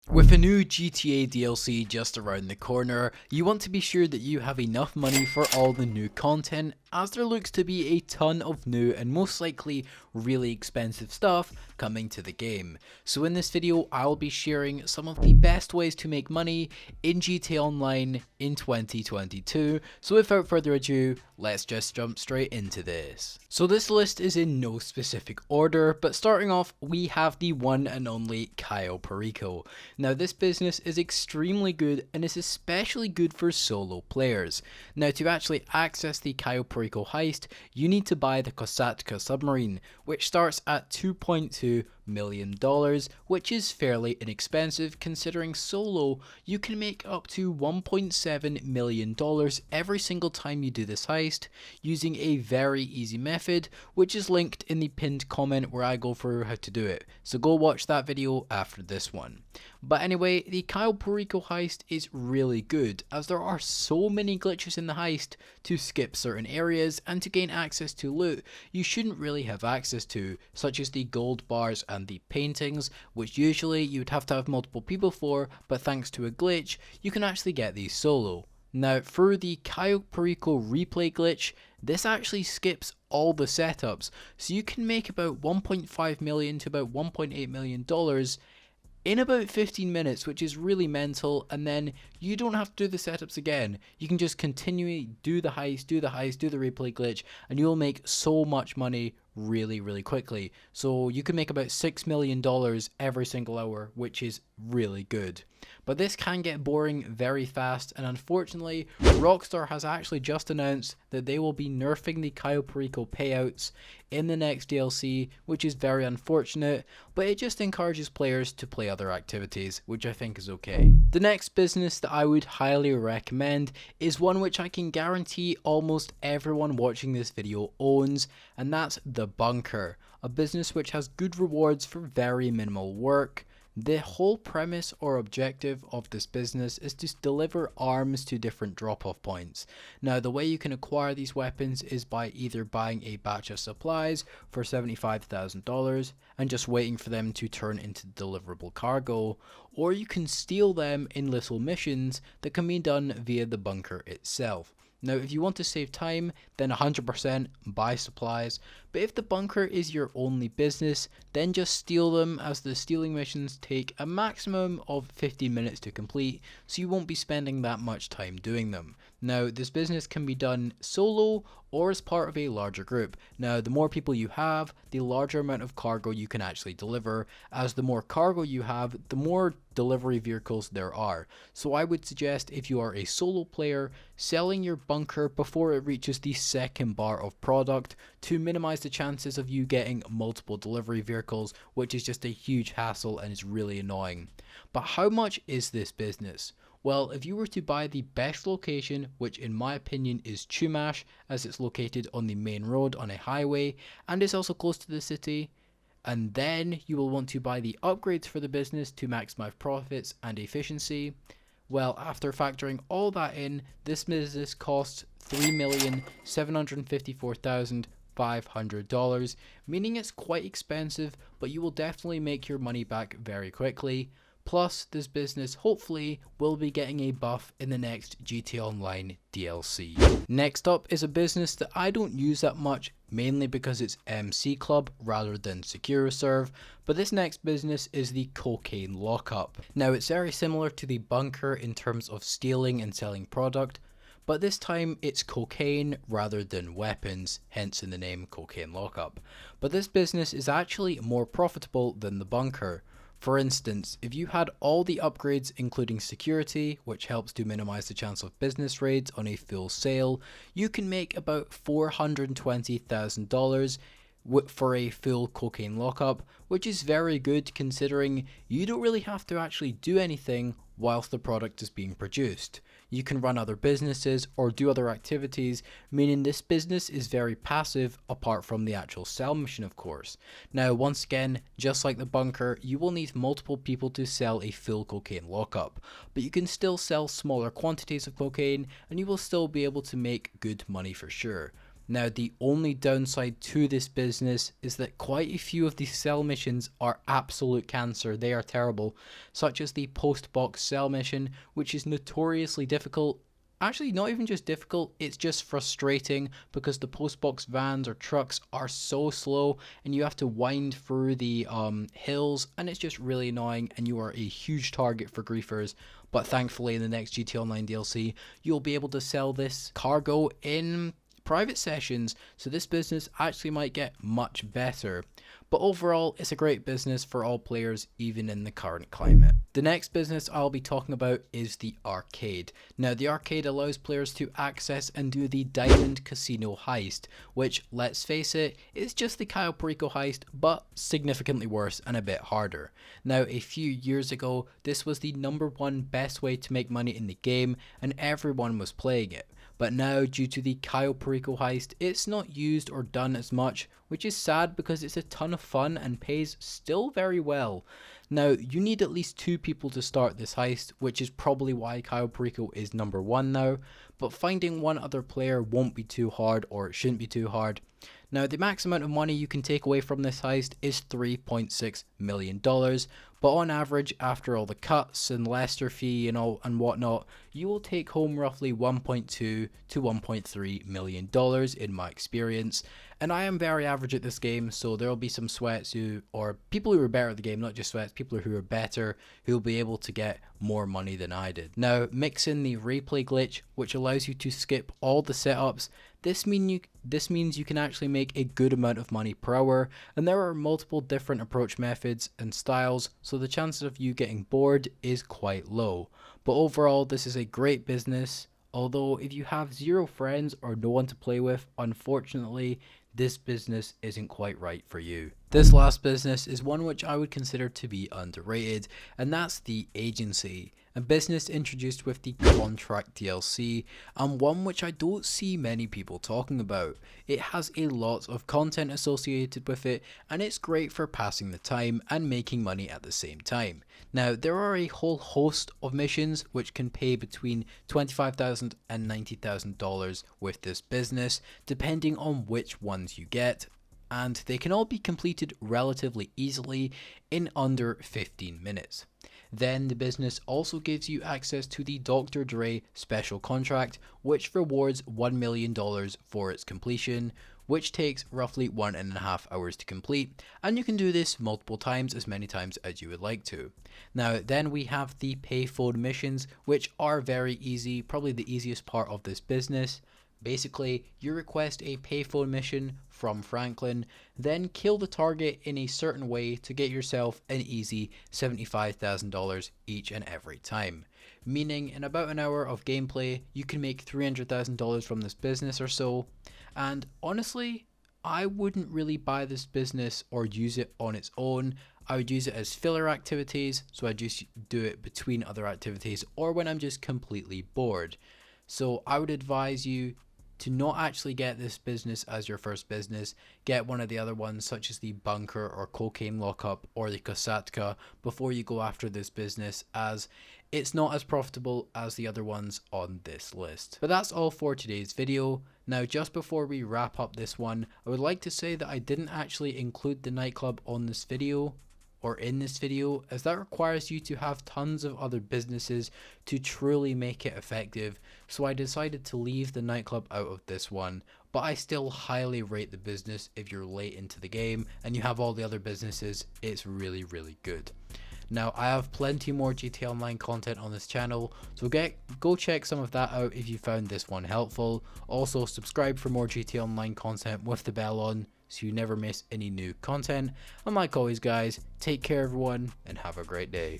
With a new GTA DLC just around the corner, you want to be sure that you have enough money for all the new content, as there looks to be a ton of new and most likely really expensive stuff coming to the game. So in this video, I'll be sharing some of the best ways to make money in GTA Online in 2022. So without further ado, let's just jump straight into this. So this list is in no specific order, but starting off, we have the one and only Perrico. Now this business is extremely good and is especially good for solo players. Now to actually access the Perrico heist, you need to buy the Kosatka submarine, which starts at $2.2 million, which is fairly inexpensive considering solo you can make up to $1.7 million every single time you do this heist using a very easy method, which is linked in the pinned comment where I go through how to do it. So go watch that video after this one. But anyway, the Perrico heist is really good as there are so many glitches in the heist to skip certain areas and to gain access to loot you shouldn't really have access to, such as the gold bars and the paintings, which usually you'd have to have multiple people for, but thanks to a glitch, you can actually get these solo. Now, through the Perrico replay glitch, this actually skips all the setups, so you can make about $1.5 million to about $1.8 million in about 15 minutes, which is really mental, and then you don't have to do the setups again. You can just continually do the heist, do the replay glitch, and you'll make so much money really quickly. So you can make about $6 million every single hour, which is really good. But this can get boring very fast, and unfortunately, Rockstar has actually just announced that they will be nerfing the Perrico payouts in the next DLC, which is very unfortunate, but it just encourages players to play other activities, which I think is okay. The next business that I would highly recommend is one which I can guarantee almost everyone watching this video owns, and that's the Bunker, a business which has good rewards for very minimal work. The whole premise or objective of this business is to deliver arms to different drop-off points. Now the way you can acquire these weapons is by either buying a batch of supplies for $75,000 and just waiting for them to turn into deliverable cargo, or you can steal them in little missions that can be done via the bunker itself. Now if you want to save time, then 100% buy supplies, but if the bunker is your only business, then just steal them, as the stealing missions take a maximum of 15 minutes to complete, so you won't be spending that much time doing them. Now this business can be done solo or as part of a larger group. Now the more people you have, the larger amount of cargo you can actually deliver, as the more cargo you have, the more delivery vehicles there are. So I would suggest, if you are a solo player, selling your bunker before it reaches the second bar of product to minimize the chances of you getting multiple delivery vehicles, which is just a huge hassle and is really annoying. But how much is this business? Well, if you were to buy the best location, which in my opinion is Chumash, as it's located on the main road on a highway and is also close to the city, and then you will want to buy the upgrades for the business to maximize profits and efficiency. Well, after factoring all that in, this business costs $3,754,500, meaning it's quite expensive, but you will definitely make your money back very quickly. Plus, this business hopefully will be getting a buff in the next GTA Online DLC. Next up is a business that I don't use that much, mainly because it's MC Club rather than SecuroServe, but this next business is the Cocaine Lockup. Now it's very similar to the Bunker in terms of stealing and selling product, but this time it's cocaine rather than weapons, hence in the name Cocaine Lockup. But this business is actually more profitable than the Bunker. For instance, if you had all the upgrades including security, which helps to minimize the chance of business raids on a full sale, you can make about $420,000 for a full cocaine lockup, which is very good considering you don't really have to actually do anything whilst the product is being produced. You can run other businesses or do other activities, meaning this business is very passive apart from the actual sell mission, of course. Now once again, just like the bunker, you will need multiple people to sell a full cocaine lockup, but you can still sell smaller quantities of cocaine and you will still be able to make good money for sure. Now, the only downside to this business is that quite a few of the sell missions are absolute cancer. They are terrible, such as the post box sell mission, which is notoriously difficult. Actually, not even just difficult, it's just frustrating because the post box vans or trucks are so slow and you have to wind through the hills, and it's just really annoying and you are a huge target for griefers. But thankfully in the next GTA Online DLC, you'll be able to sell this cargo in private sessions, so this business actually might get much better. But overall, it's a great business for all players, even in the current climate. The next business I'll be talking about is the arcade. Now, the arcade allows players to access and do the Diamond Casino heist, which, let's face it, is just the Perrico heist, but significantly worse and a bit harder. Now, a few years ago, this was the #1 best way to make money in the game, and everyone was playing it. But now, due to the Perrico heist, it's not used or done as much, which is sad because it's a ton of fun and pays still very well. Now, you need at least 2 people to start this heist, which is probably why Perrico is #1 now, but finding one other player won't be too hard, or it shouldn't be too hard. Now, the max amount of money you can take away from this heist is $3.6 million, but on average, after all the cuts and Leicester fee and whatnot, you will take home roughly $1.2 to $1.3 million in my experience. And I am very average at this game, so there will be some sweats or people who are better at the game, not just sweats, people who are better, who will be able to get more money than I did. Now, mix in the replay glitch, which allows you to skip all the setups. This means you can actually make a good amount of money per hour, and there are multiple different approach methods and styles, so the chances of you getting bored is quite low. But overall, this is a great business, although if you have 0 friends or no one to play with, unfortunately, this business isn't quite right for you. This last business is one which I would consider to be underrated, and that's the agency. A business introduced with the contract DLC, and one which I don't see many people talking about. It has a lot of content associated with it, and it's great for passing the time and making money at the same time. Now, there are a whole host of missions which can pay between $25,000 and $90,000 with this business, depending on which ones you get, and they can all be completed relatively easily in under 15 minutes. Then the business also gives you access to the Dr. Dre special contract, which rewards $1 million for its completion, which takes roughly 1.5 hours to complete, and you can do this multiple times, as many times as you would like to. Now, then we have the payphone missions, which are very easy, probably the easiest part of this business. Basically, you request a payphone mission from Franklin, then kill the target in a certain way to get yourself an easy $75,000 each and every time. Meaning, in about an hour of gameplay, you can make $300,000 from this business or so. And honestly, I wouldn't really buy this business or use it on its own. I would use it as filler activities, so I just do it between other activities or when I'm just completely bored. So I would advise you to not actually get this business as your first business. Get one of the other ones, such as the bunker or cocaine lockup or the Kosatka, before you go after this business, as it's not as profitable as the other ones on this list. But that's all for today's video. Now, just before we wrap up this one, I would like to say that I didn't actually include the nightclub on this video, or in this video, as that requires you to have tons of other businesses to truly make it effective, so I decided to leave the nightclub out of this one, but I still highly rate the business. If you're late into the game and you have all the other businesses, it's really, really good. Now, I have plenty more GTA Online content on this channel, so go check some of that out if you found this one helpful. Also, subscribe for more GTA Online content with the bell on, so you never miss any new content. And like always, guys, take care everyone, and have a great day.